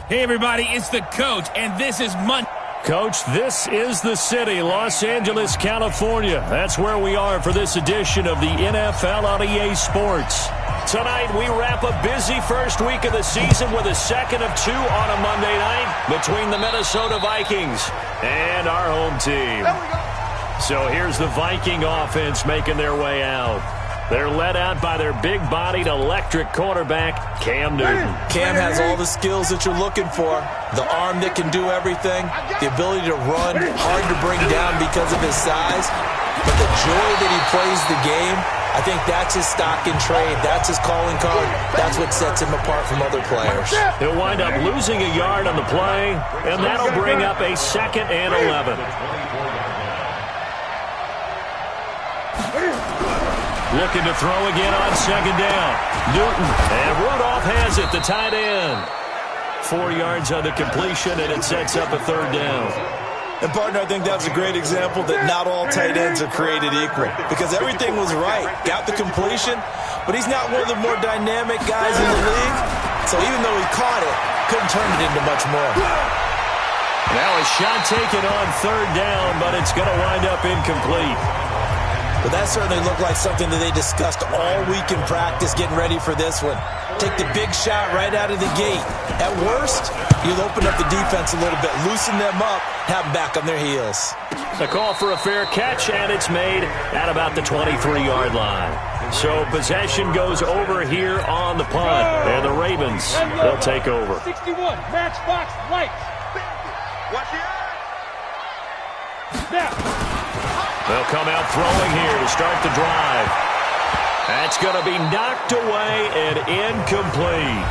Hey, everybody, it's the coach, and this is Monday. Coach, this is the city, Los Angeles, California. That's where we are for this edition of the NFL on EA Sports. Tonight, we wrap a busy first week of the season with a second of two on a Monday night between the Minnesota Vikings and our home team. So here's the Viking offense making their way out. They're led out by their big-bodied electric quarterback, Cam Newton. Cam has all the skills that you're looking for. The arm that can do everything, the ability to run, hard to bring down because of his size. But the joy that he plays the game, I think that's his stock in trade. That's his calling card. That's what sets him apart from other players. He'll wind up losing a yard on the play, and that'll bring up a 2nd and 11. Looking to throw again on 2nd down. Newton, and Rudolph has it, the tight end. 4 yards on the completion, and it sets up a 3rd down. And, partner, I think that was a great example that not all tight ends are created equal. Because everything was right. Got the completion, but he's not one of the more dynamic guys in the league. So even though he caught it, couldn't turn it into much more. Now a shot taken on 3rd down, but it's going to wind up incomplete. But that certainly looked like something that they discussed all week in practice getting ready for this one. Take the big shot right out of the gate. At worst, you'll open up the defense a little bit, loosen them up, have them back on their heels. A call for a fair catch, and it's made at about the 23-yard line. So possession goes over here on the punt, and the Ravens will take over. 61, matchbox lights. Watch the Now. They'll come out throwing here to start the drive. That's going to be knocked away and incomplete.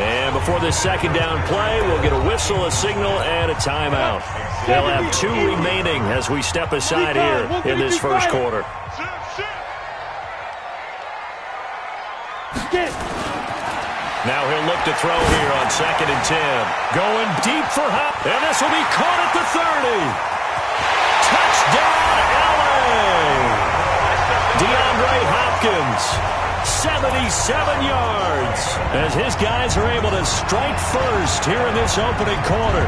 And before the 2nd down play, we'll get a whistle, a signal, and a timeout. They'll have 2 remaining as we step aside here in this first quarter. Now he'll look to throw here on 2nd and 10. Going deep for Hop, and this will be caught at the 30. Touchdown, LA! DeAndre Hopkins, 77 yards, as his guys are able to strike first here in this opening quarter.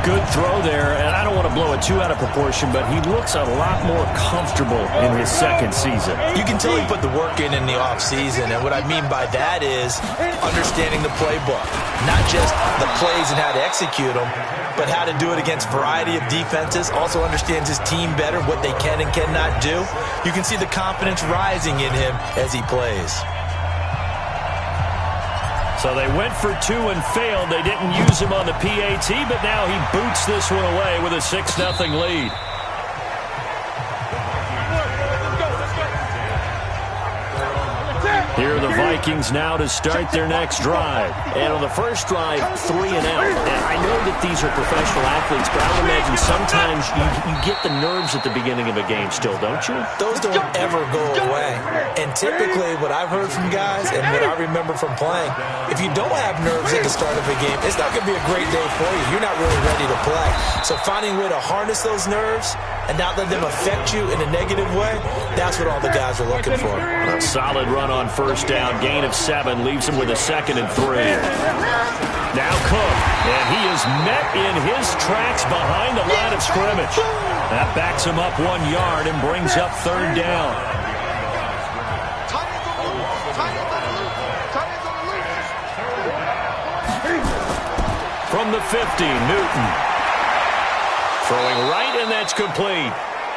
Good throw there, and I don't want to blow it too out of proportion, but he looks a lot more comfortable in his 2nd season. You can tell he put the work in the offseason, and what I mean by that is understanding the playbook. Not just the plays and how to execute them, but how to do it against a variety of defenses. Also understands his team better, what they can and cannot do. You can see the confidence rising in him as he plays. So they went for 2 and failed. They didn't use him on the PAT, but now he boots this one away with a 6-0 lead. Here are the Vikings now to start their next drive. And on the first drive, 3 and out. And I know that these are professional athletes, but I would imagine sometimes you get the nerves at the beginning of a game still, don't you? Those don't ever go away. And typically what I've heard from guys and what I remember from playing, if you don't have nerves at the start of a game, it's not going to be a great day for you. You're not really ready to play. So finding a way to harness those nerves and not let them affect you in a negative way, that's what all the guys are looking for. A solid run on first down, gain of 7, leaves him with a 2nd and 3. Now Cook, and he is met in his tracks behind the line of scrimmage. That backs him up 1 yard and brings up 3rd down. From the 50, Newton. Throwing right, and that's complete.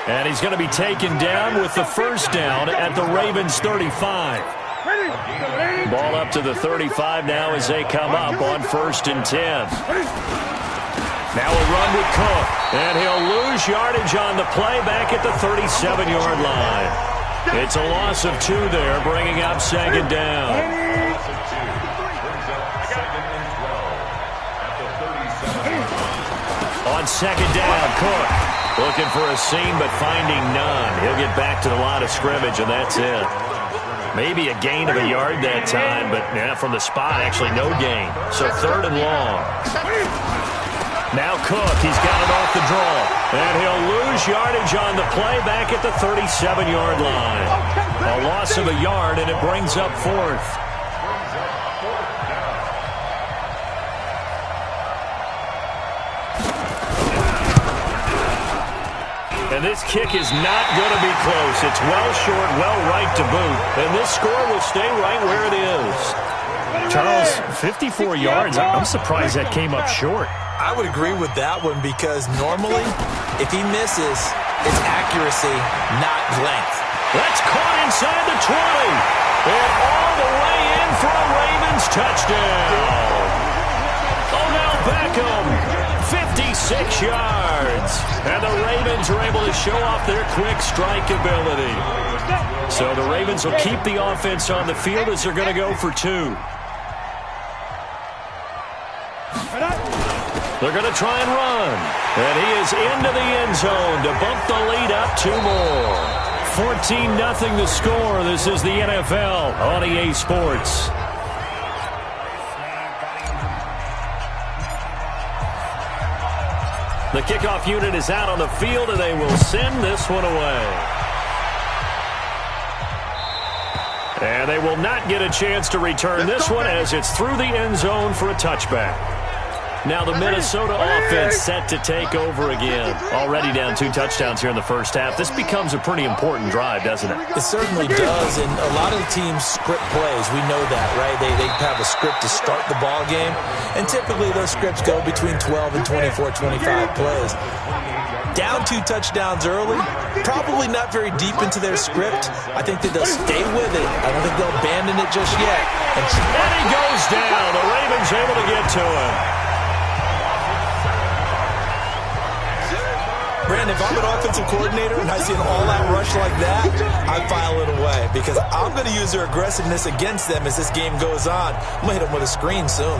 And he's going to be taken down with the 1st down at the Ravens' 35. Ball up to the 35 now as they come up on 1st and 10. Now a run with Cook, and he'll lose yardage on the play back at the 37-yard line. It's a loss of 2 there, bringing up 2nd down. On 2nd down, Cook looking for a seam but finding none. He'll get back to the line of scrimmage, and that's it. Maybe a gain of a yard that time, but from the spot, actually no gain. So 3rd and long. Now Cook, he's got it off the draw. And he'll lose yardage on the play back at the 37-yard line. A loss of a yard, and it brings up 4th. And this kick is not going to be close. It's well short, well right to boot. And this score will stay right where it is. Charles, 54 yards. I'm surprised that came up short. I would agree with that one because normally, if he misses, it's accuracy, not length. That's caught inside the 20. And all the way in for a Ravens touchdown. Odell Beckham, 56 yards. And the Ravens are able to show off their quick strike ability. So the Ravens will keep the offense on the field as they're going to go for 2. They're going to try and run. And he is into the end zone to bump the lead up 2 more. 14-0 the score. This is the NFL on EA Sports. The kickoff unit is out on the field, and they will send this one away. And they will not get a chance to return this one as it's through the end zone for a touchback. Now the Minnesota offense set to take over again. Already down 2 touchdowns here in the first half. This becomes a pretty important drive, doesn't it? It certainly does, and a lot of the teams script plays. We know that, right? They have a script to start the ball game, and typically those scripts go between 12 and 24, 25 plays. Down 2 touchdowns early, probably not very deep into their script. I think that they'll stay with it. I don't think they'll abandon it just yet. And he goes down. The Ravens able to get to him. Brandon, if I'm an offensive coordinator and I see an all-out rush like that, I file it away because I'm going to use their aggressiveness against them as this game goes on. I'm going to hit them with a screen soon.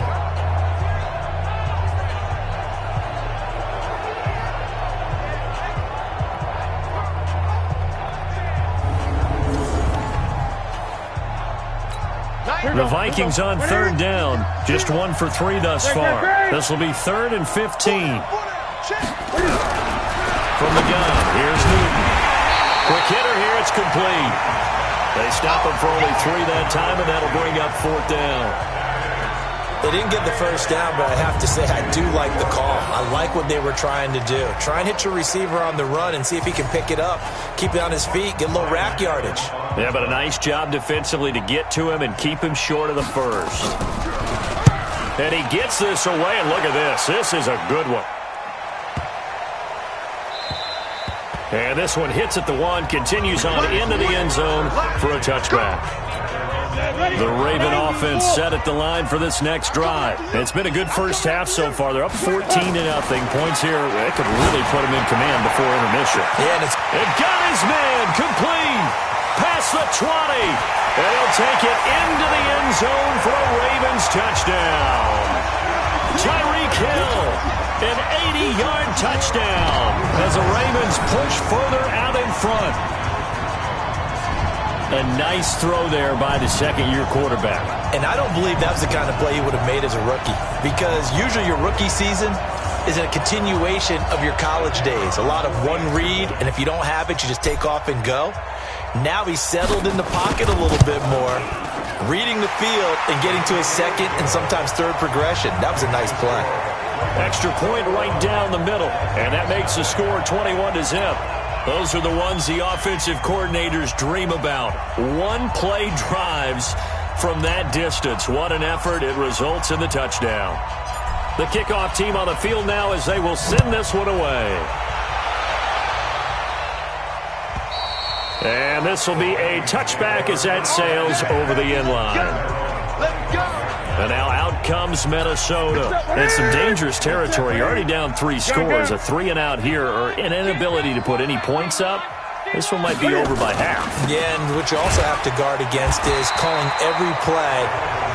The Vikings on 3rd down. Just 1 for 3 thus far. This will be 3rd and 15. From the gun, here's Newton. Quick hitter here, it's complete. They stop him for only 3 that time, and that'll bring up 4th down. They didn't get the first down, but I have to say I do like the call. I like what they were trying to do. Try and hit your receiver on the run and see if he can pick it up, keep it on his feet, get a little rack yardage. Yeah, but a nice job defensively to get to him and keep him short of the first. And he gets this away, and look at this. This is a good one. And this one hits at the 1, continues on into the end zone for a touchback. The Raven offense set at the line for this next drive. It's been a good first half so far. They're up 14-0. Points here, it could really put them in command before intermission. Yeah, and got his man complete. Past the 20. And he'll take it into the end zone for a Ravens touchdown. Tyreek Hill, an 80-yard touchdown as the Ravens push further out in front. A nice throw there by the second-year quarterback. And I don't believe that was the kind of play he would have made as a rookie because usually your rookie season is a continuation of your college days. A lot of one read, and if you don't have it, you just take off and go. Now he's settled in the pocket a little bit more, reading the field and getting to his second and sometimes third progression. That was a nice play. Extra point right down the middle, and that makes the score 21-0. Those are the ones the offensive coordinators dream about. One-play drives from that distance. What an effort. It results in the touchdown. The kickoff team on the field now as they will send this one away. And this will be a touchback as that sails over the end line. And now out comes Minnesota. And some dangerous territory. You're already down 3 scores. A 3-and-out here or an inability to put any points up. This one might be over by half. Yeah, and what you also have to guard against is calling every play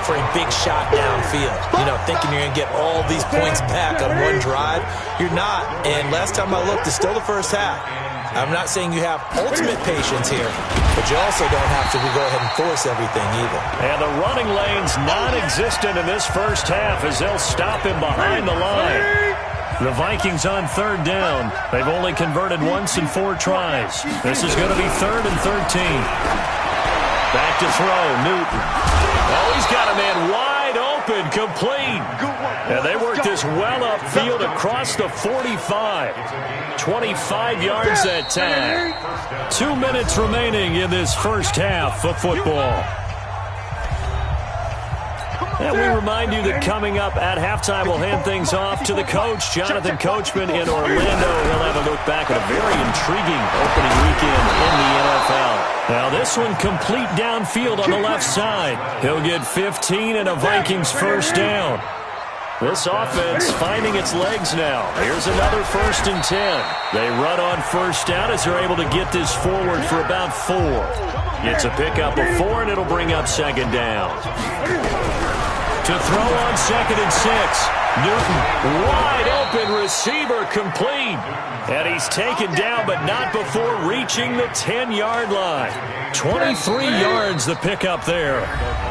for a big shot downfield. You know, thinking you're going to get all these points back on one drive. You're not. And last time I looked, it's still the first half. I'm not saying you have ultimate patience here, but you also don't have to go ahead and force everything either. And the running lane's non-existent in this first half as they'll stop him behind the line. The Vikings on 3rd down. They've only converted once in 4 tries. This is going to be 3rd and 13. Back to throw, Newton. Oh, he's got a man wide open, complete. And they worked this well upfield across the 45. 25 yards that time. 2 minutes remaining in this first half of football. And we remind you that coming up at halftime, we'll hand things off to the coach, Jonathan Coachman in Orlando. He'll have a look back at a very intriguing opening weekend in the NFL. Now this one complete downfield on the left side. He'll get 15 and a Vikings first down. This offense finding its legs now. Here's another 1st and 10. They run on first down as they're able to get this forward for about 4. Gets a pickup of 4, and it'll bring up 2nd down. To throw on 2nd and 6. Newton, wide open receiver, complete. And he's taken down, but not before reaching the 10-yard line. 23 yards the pickup there.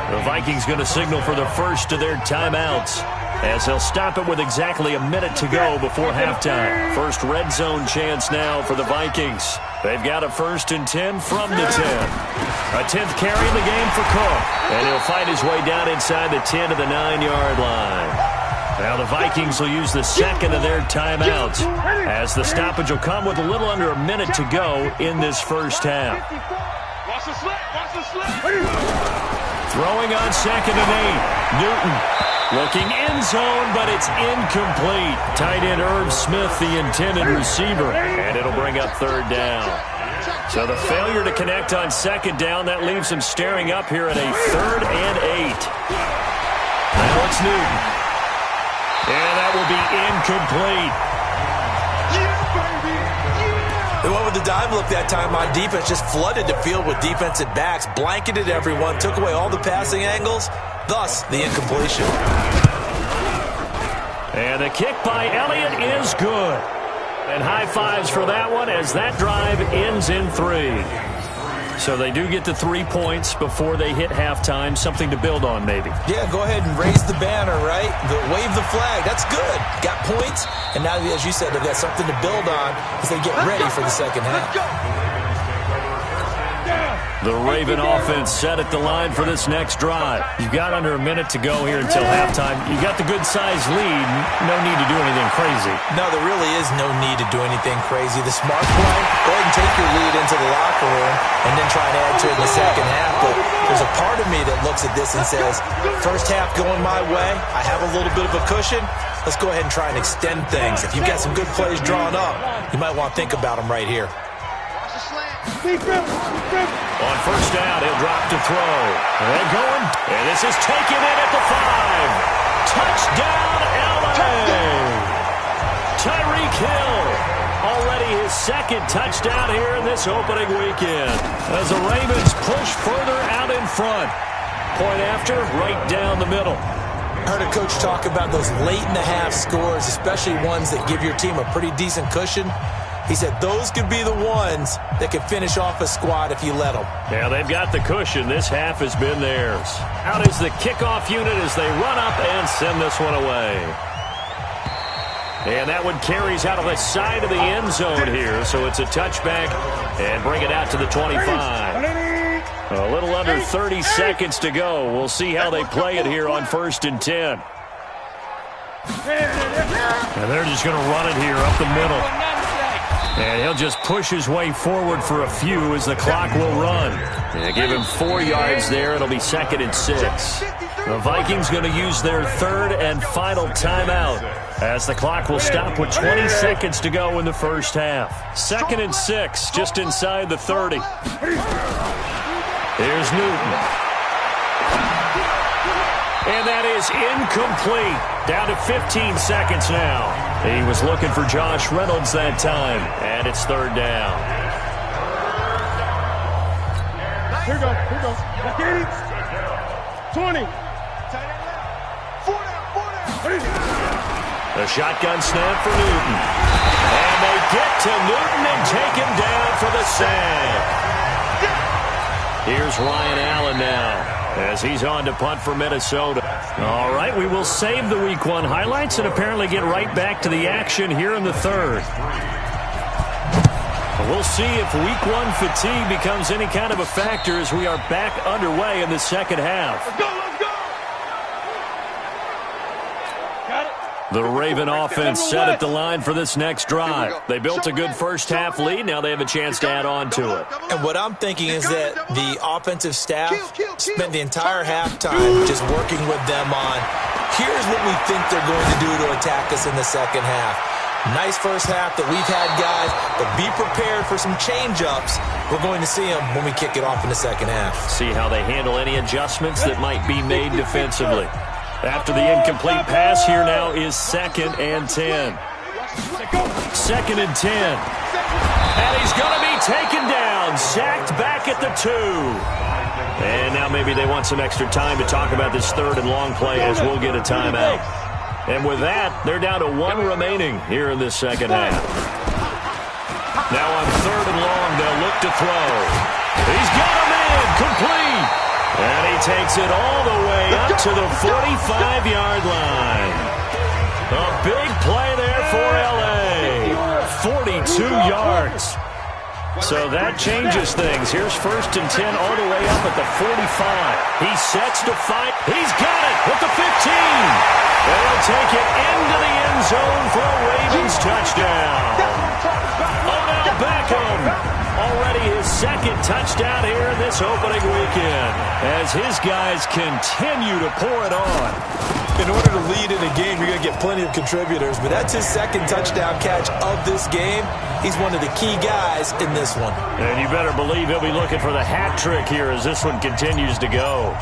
The Vikings going to signal for the first of their timeouts, as they'll stop it with exactly a minute to go before halftime. First red zone chance now for the Vikings. They've got a 1st and 10 from the 10. A 10th carry in the game for Cook. And he'll fight his way down inside the 10 to the 9-yard line. Now the Vikings will use the second of their timeouts, as the stoppage will come with a little under a minute to go in this first half. Watch the slip. Watch the slip. Throwing on 2nd and 8. Newton looking end zone, but it's incomplete. Tight end Irv Smith, the intended receiver, and it'll bring up 3rd down. So the failure to connect on 2nd down, that leaves him staring up here at a 3rd and 8. Now it's Newton. And that will be incomplete. They went with the dive look that time on defense, just flooded the field with defensive backs, blanketed everyone, took away all the passing angles, thus the incompletion. And the kick by Elliott is good. And high fives for that one, as that drive ends in 3. So they do get to 3 points before they hit halftime, something to build on maybe. Yeah, go ahead and raise the banner, right? Wave the flag. That's good. Got points, and now, as you said, they've got something to build on as they get ready for the second half. The Raven offense set at the line for this next drive. You've got under a minute to go here until halftime. You've got the good-sized lead. No need to do anything crazy. No, there really is no need to do anything crazy. The smart play, go ahead and take your lead into the locker room and then try and add to it in the second half. But there's a part of me that looks at this and says, first half going my way, I have a little bit of a cushion. Let's go ahead and try and extend things. If you've got some good plays drawn up, you might want to think about them right here. On first down, he'll drop to throw. And going. And this is taken in at the 5. Touchdown, LA! Tyreek Hill. Already his 2nd touchdown here in this opening weekend, as the Ravens push further out in front. Point after, right down the middle. I heard a coach talk about those late-in-the-half scores, especially ones that give your team a pretty decent cushion. He said those could be the ones that could finish off a squad if you let them. Yeah, they've got the cushion. This half has been theirs. Out is the kickoff unit as they run up and send this one away. And that one carries out of the side of the end zone here, so it's a touchback and bring it out to the 25. A little under 30 seconds to go. We'll see how they play it here on 1st and 10. And they're just going to run it here up the middle. And he'll just push his way forward for a few as the clock will run. And give him 4 yards there. It'll be 2nd and 6. The Vikings going to use their 3rd and final timeout, as the clock will stop with 20 seconds to go in the first half. 2nd and 6, just inside the 30. Here's Newton. And that is incomplete. Down to 15 seconds now. He was looking for Josh Reynolds that time, and it's 3rd down. Here goes. 20. The shotgun snap for Newton. And they get to Newton and take him down for the sack. Here's Ryan Allen now, as he's on to punt for Minnesota. All right, we will save the Week 1 highlights and apparently get right back to the action here in the 3rd. We'll see if Week 1 fatigue becomes any kind of a factor as we are back underway in the second half. Let's go. Got The Raven offense set at the line for this next drive. They built a good first-half lead. Now they have a chance to add on to it. And what I'm thinking is that the offensive staff spent the entire halftime just working with them on, here's what we think they're going to do to attack us in the second half. Nice first half that we've had, guys, but be prepared for some change-ups. We're going to see them when we kick it off in the second half. See how they handle any adjustments that might be made defensively. After the incomplete pass, here now is 2nd and 10. 2nd and 10. And he's going to be taken down, sacked back at the 2. And now maybe they want some extra time to talk about this 3rd and long play as we'll get a timeout. And with that, they're down to 1 remaining here in this second half. Now on 3rd and long, they'll look to throw. He's got him in, complete. And he takes it all the way up to the 45-yard line. A big play there for L.A. 42 yards. So that changes things. Here's 1st and 10 all the way up at the 45. He sets to fight. He's got it at the 15. And he'll take it into the end zone for a Ravens touchdown. Odell Beckham, already his 2nd touchdown here in this opening weekend, as his guys continue to pour it on. In order to lead in a game, you're going to get plenty of contributors, but that's his 2nd touchdown catch of this game. He's one of the key guys in this one. And you better believe he'll be looking for the hat trick here as this one continues to go.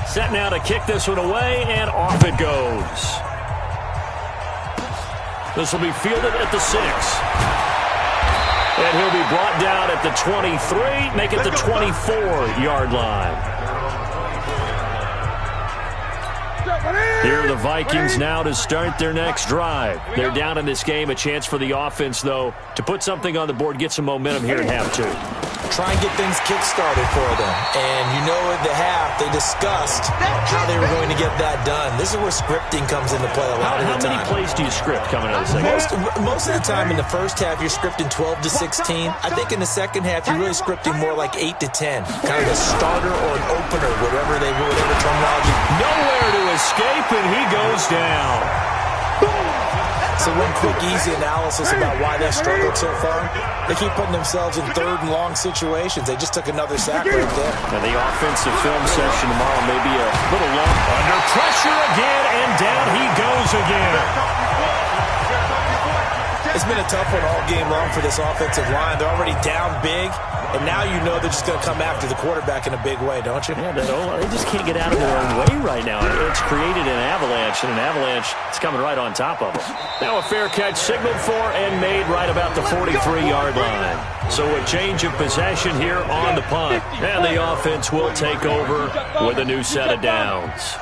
Set now to kick this one away, and off it goes. This will be fielded at the 6. And he'll be brought down at the 23, make it the 24-yard line. Here are the Vikings now to start their next drive. They're down in this game. A chance for the offense, though, to put something on the board, get some momentum here at half 2. Try and get things kick-started for them. And you know at the half, they discussed how they were going to get that done. This is where scripting comes into play a lot of the time. How many plays do you script coming out of the second half? Most of the time in the first half, you're scripting 12 to 16. I think in the second half, you're really scripting more like 8 to 10. Kind of a starter or an opener, whatever terminology. Nowhere to escape, and he goes down. So one quick, easy analysis about why they've struggled so far. They keep putting themselves in 3rd and long situations. They just took another sack right there. And the offensive film session tomorrow may be a little long. Under pressure again, and down he goes again. It's been a tough one all game long for this offensive line. They're already down big, and now you know they're just going to come after the quarterback in a big way, don't you? Yeah, they just can't get out of their own way right now. It's created an avalanche, and an avalanche is coming right on top of them. Now a fair catch signaled for and made right about the 43-yard line. So a change of possession here on the punt, and the offense will take over with a new set of downs.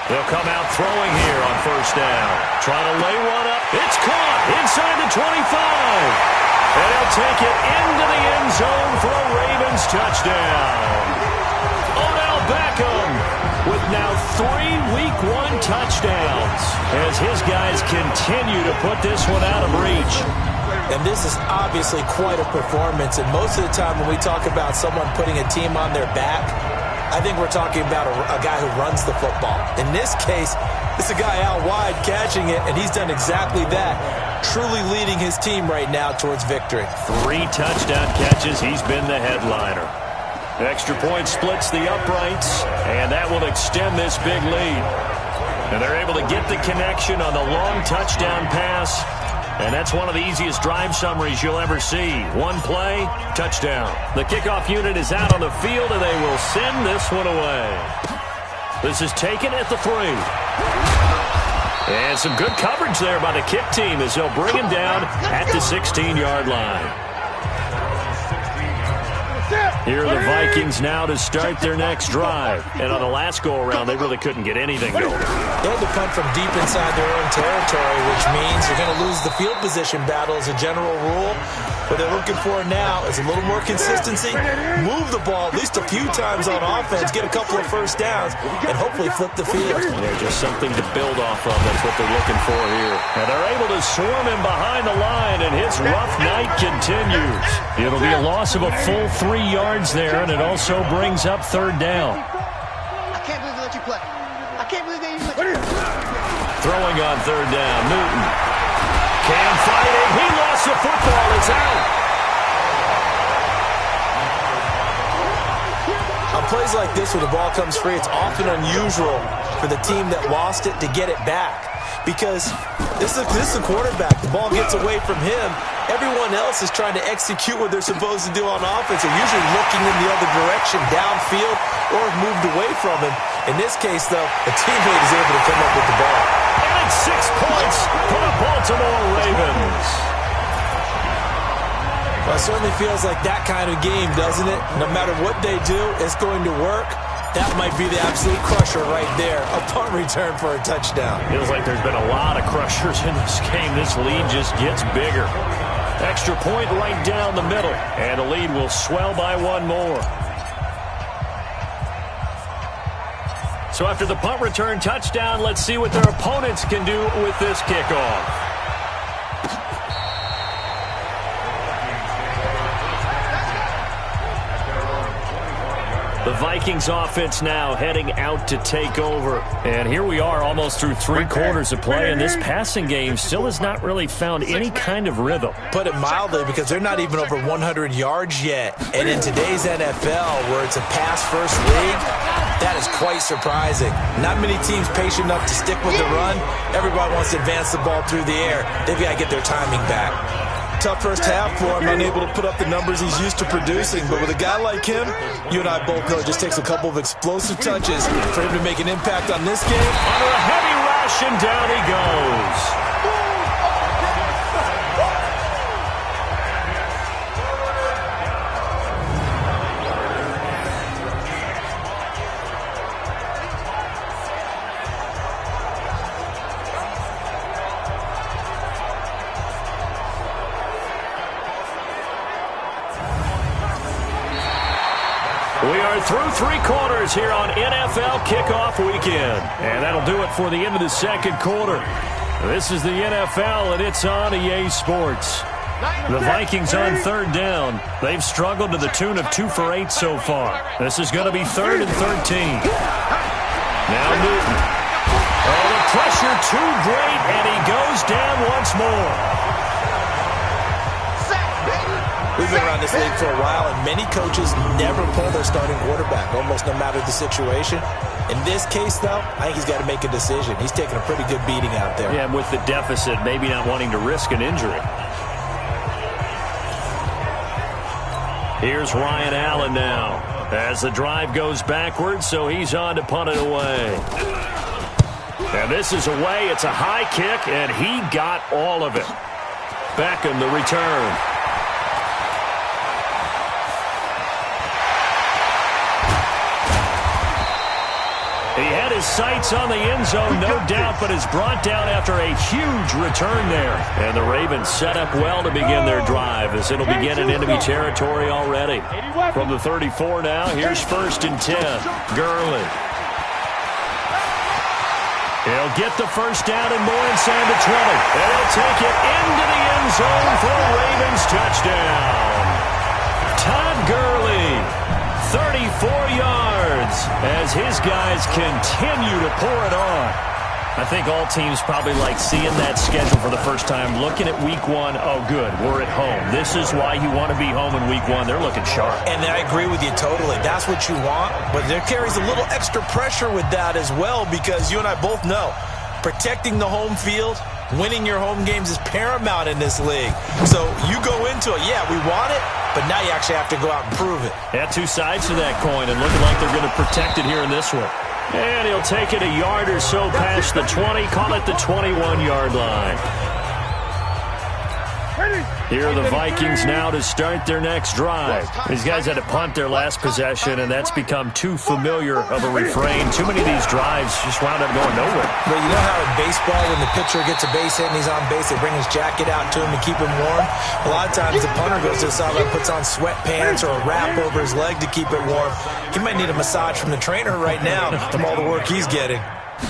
They'll come out throwing here on 1st down. Trying to lay one up. It's caught inside the 25. And he'll take it into the end zone for a Ravens touchdown. Odell Beckham with now 3 Week 1 touchdowns as his guys continue to put this one out of reach. And this is obviously quite a performance. And most of the time when we talk about someone putting a team on their back, I think we're talking about a guy who runs the football. In this case, it's a guy out wide catching it, and he's done exactly that. Truly leading his team right now towards victory. 3 touchdown catches. He's been the headliner. Extra point splits the uprights, and that will extend this big lead. And they're able to get the connection on the long touchdown pass. And that's one of the easiest drive summaries you'll ever see. 1 play, touchdown. The kickoff unit is out on the field, and they will send this one away. This is taken at the 3. And some good coverage there by the kick team as they'll bring him down at the 16-yard line. Here are the Vikings now to start their next drive. And on the last go-around, they really couldn't get anything going. They had to punt from deep inside their own territory, which means you're going to lose the field position battle as a general rule. What they're looking for now is a little more consistency, move the ball at least a few times on offense, get a couple of first downs, and hopefully flip the field. Yeah, just something to build off of. That's what they're looking for here. And they're able to swarm him behind the line, and his rough night continues. It'll be a loss of a full 3 yards there, and it also brings up 3rd down. Throwing on third down, Newton. Cam fighting. He lost the football. It's out. On plays like this where the ball comes free, it's often unusual for the team that lost it to get it back. Because this is a quarterback. The ball gets away from him. Everyone else is trying to execute what they're supposed to do on offense. They're usually looking in the other direction, downfield, or have moved away from him. In this case, though, a teammate is able to come up with the ball. And 6 points for the Baltimore Ravens. Well, it certainly feels like that kind of game, doesn't it? No matter what they do, it's going to work. That might be the absolute crusher right there. A punt return for a touchdown. Feels like there's been a lot of crushers in this game. This lead just gets bigger. Extra point right down the middle. And the lead will swell by 1 more. So after the punt return touchdown, let's see what their opponents can do with this kickoff. The Vikings offense now heading out to take over. And here we are almost through 3 quarters of play, and this passing game still has not really found any kind of rhythm. Put it mildly, because they're not even over 100 yards yet. And in today's NFL, where it's a pass-first league, that is quite surprising. Not many teams patient enough to stick with the run. Everybody wants to advance the ball through the air. They've got to get their timing back. Tough first half for him, unable to put up the numbers he's used to producing. But with a guy like him, you and I both know it just takes a couple of explosive touches for him to make an impact on this game. Under a heavy rush, and down he goes. We are through 3 quarters here on NFL Kickoff Weekend. And that'll do it for the end of the second quarter. This is the NFL, and it's on EA Sports. The Vikings on third down. They've struggled to the tune of 2 for 8 so far. This is going to be 3rd and 13. Now Newton. Oh, the pressure too great, and he goes down once more. We've been around this league for a while, and many coaches never pull their starting quarterback, almost no matter the situation. In this case, though, I think he's got to make a decision. He's taking a pretty good beating out there. Yeah, and with the deficit, maybe not wanting to risk an injury. Here's Ryan Allen now as the drive goes backwards, so he's on to punt it away. And this is away. It's a high kick, and he got all of it. Beckham, the return. He had his sights on the end zone, no doubt, but is brought down after a huge return there. And the Ravens set up well to begin their drive, as it'll begin in enemy territory already. From the 34 now, here's 1st and 10. Gurley. He'll get the first down and more inside the 20. And he'll take it into the end zone for a Ravens touchdown. Todd Gurley, 34 yards, as his guys continue to pour it on. I think all teams probably like seeing that schedule for the first time, looking at week 1. Oh, good, we're at home. This is why you want to be home in week 1. They're looking sharp. And I agree with you totally. That's what you want, but there carries a little extra pressure with that as well, because you and I both know protecting the home field, winning your home games is paramount in this league. So you go into it, yeah, we want it, but now you actually have to go out and prove it. Yeah, 2 sides to that coin, and looking like they're going to protect it here in this one. And he'll take it a yard or so past the 20, call it the 21-yard line. Here are the Vikings now to start their next drive. These guys had to punt their last possession, and that's become too familiar of a refrain. Too many of these drives just wound up going nowhere. Well, you know how in baseball, when the pitcher gets a base hit and he's on base, they bring his jacket out to him to keep him warm? A lot of times the punter goes to the sideline, puts on sweatpants or a wrap over his leg to keep it warm. He might need a massage from the trainer right now from all the work he's getting.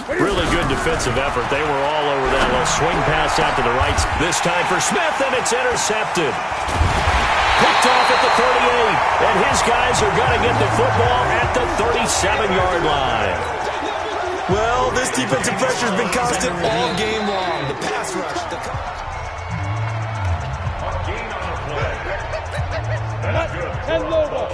Really good defensive effort. They were all over that little swing pass out to the right. This time for Smith, and it's intercepted. Picked off at the 38, and his guys are going to get the football at the 37-yard line. Well, this defensive pressure has been constant all game long. The pass rush. And logo.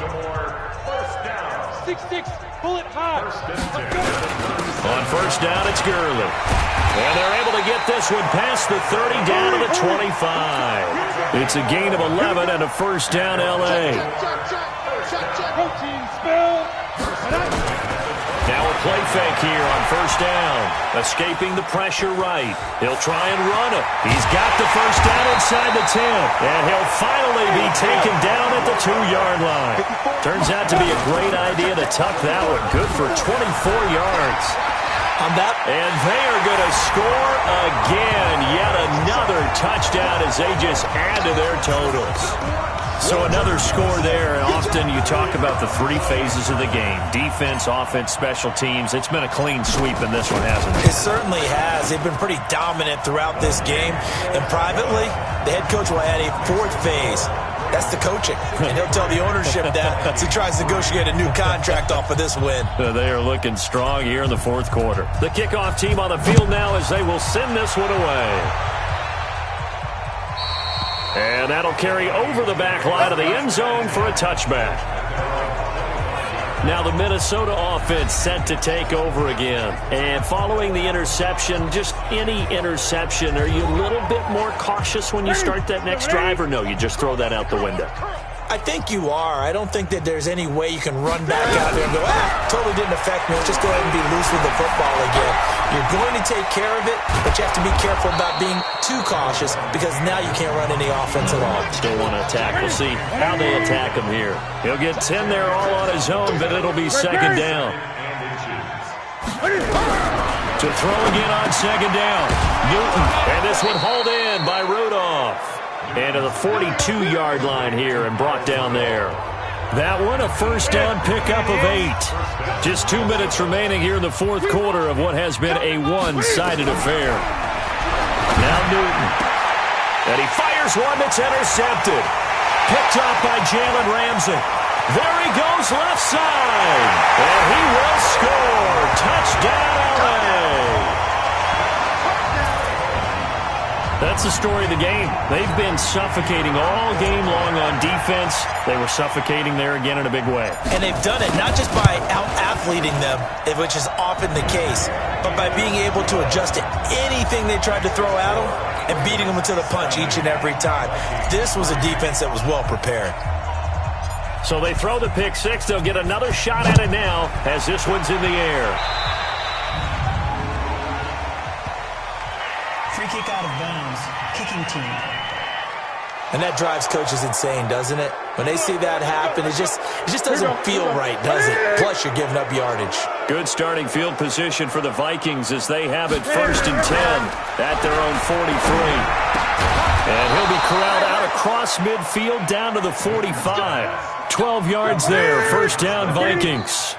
First down. 6-6. Pull it high. On first down, it's Gurley. And they're able to get this one past the 30 down to the 25. It's a gain of 11 and a first down, L.A. Protein spill. Now a play fake here on first down. Escaping the pressure right. He'll try and run it. He's got the first down inside the 10. And he'll finally be taken down at the 2-yard line. Turns out to be a great idea to tuck that one. Good for 24 yards. On that. And they are going to score again. Yet another touchdown as they just add to their totals. So another score there, and often you talk about the three phases of the game. Defense, offense, special teams. It's been a clean sweep in this one, hasn't it? It certainly has. They've been pretty dominant throughout this game. And privately, the head coach will add a fourth phase. That's the coaching. And he'll tell the ownership that as he tries to negotiate a new contract off of this win. They are looking strong here in the fourth quarter. The kickoff team on the field now as they will send this one away. And that'll carry over the back line of the end zone for a touchback. Now the Minnesota offense set to take over again. And following the interception, just any interception, are you a little bit more cautious when you start that next drive, or no, you just throw that out the window? I think you are. I don't think that there's any way you can run back out there and go, totally didn't affect me. Let's just go ahead and be loose with the football again. You're going to take care of it, but you have to be careful about being too cautious because now you can't run any offense at all. Still want to attack. We'll see how they attack him here. He'll get 10 there all on his own, but it'll be second down. To throw again on second down. Newton, and this one hauled in by Rudolph. And to the 42-yard line here and brought down there. That one a first down pickup of 8. Just 2 minutes remaining here in the fourth quarter of what has been a one-sided affair. Now Newton. And he fires one that's intercepted. Picked off by Jalen Ramsey. There he goes left side. And he will score. Touchdown, LA. That's the story of the game. They've been suffocating all game long on defense. They were suffocating there again in a big way. And they've done it not just by out-athleting them, which is often the case, but by being able to adjust to anything they tried to throw at them and beating them to the punch each and every time. This was a defense that was well prepared. So they throw the pick six. They'll get another shot at it now as this one's in the air. Free kick out of bounds. Kicking team. And that drives coaches insane, doesn't it? When they see that happen, it just doesn't feel right, does it? Plus, you're giving up yardage. Good starting field position for the Vikings as they have it first and 10 at their own 43. And he'll be corralled out across midfield down to the 45. 12 yards there. First down, Vikings.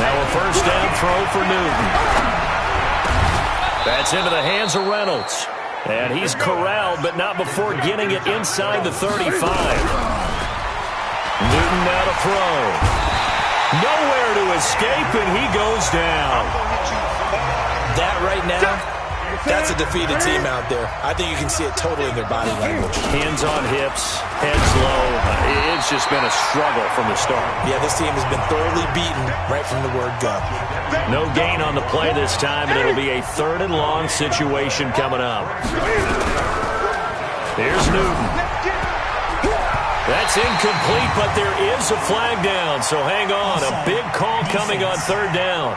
Now a first down throw for Newton. That's into the hands of Reynolds. And he's corralled, but not before getting it inside the 35. Newton now to throw. Nowhere to escape, and he goes down. That right now, that's a defeated team out there. I think you can see it totally in their body language. Hands on hips, heads low. It's just been a struggle from the start. Yeah, this team has been thoroughly beaten right from the word go. No gain on the play this time, and it'll be a third and long situation coming up. Here's Newton. That's incomplete, but there is a flag down, so hang on. A big call coming on third down.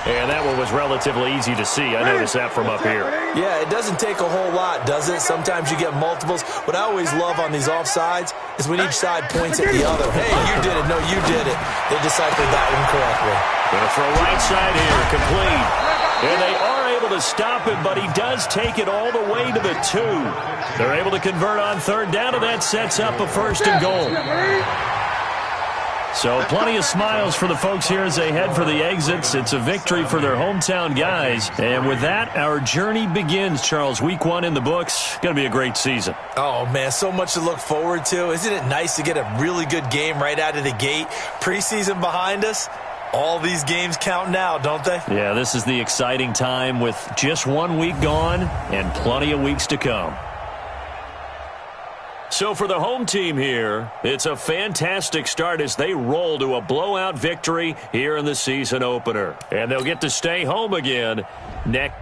And that one was relatively easy to see. I noticed that from up here. Yeah, it doesn't take a whole lot, does it? Sometimes you get multiples. What I always love on these offsides is when each side points at the other. Hey, you did it. No, you did it. They deciphered that one correctly. Going to throw right side here, complete. And they are able to stop him, but he does take it all the way to the 2. They're able to convert on third down, and that sets up a first and goal. So plenty of smiles for the folks here as they head for the exits. It's a victory for their hometown guys. And with that, our journey begins, Charles. Week 1 in the books. Going to be a great season. Oh, man, so much to look forward to. Isn't it nice to get a really good game right out of the gate? Preseason behind us. All these games count now, don't they? Yeah, this is the exciting time with just 1 week gone and plenty of weeks to come. So for the home team here, it's a fantastic start as they roll to a blowout victory here in the season opener. And they'll get to stay home again next.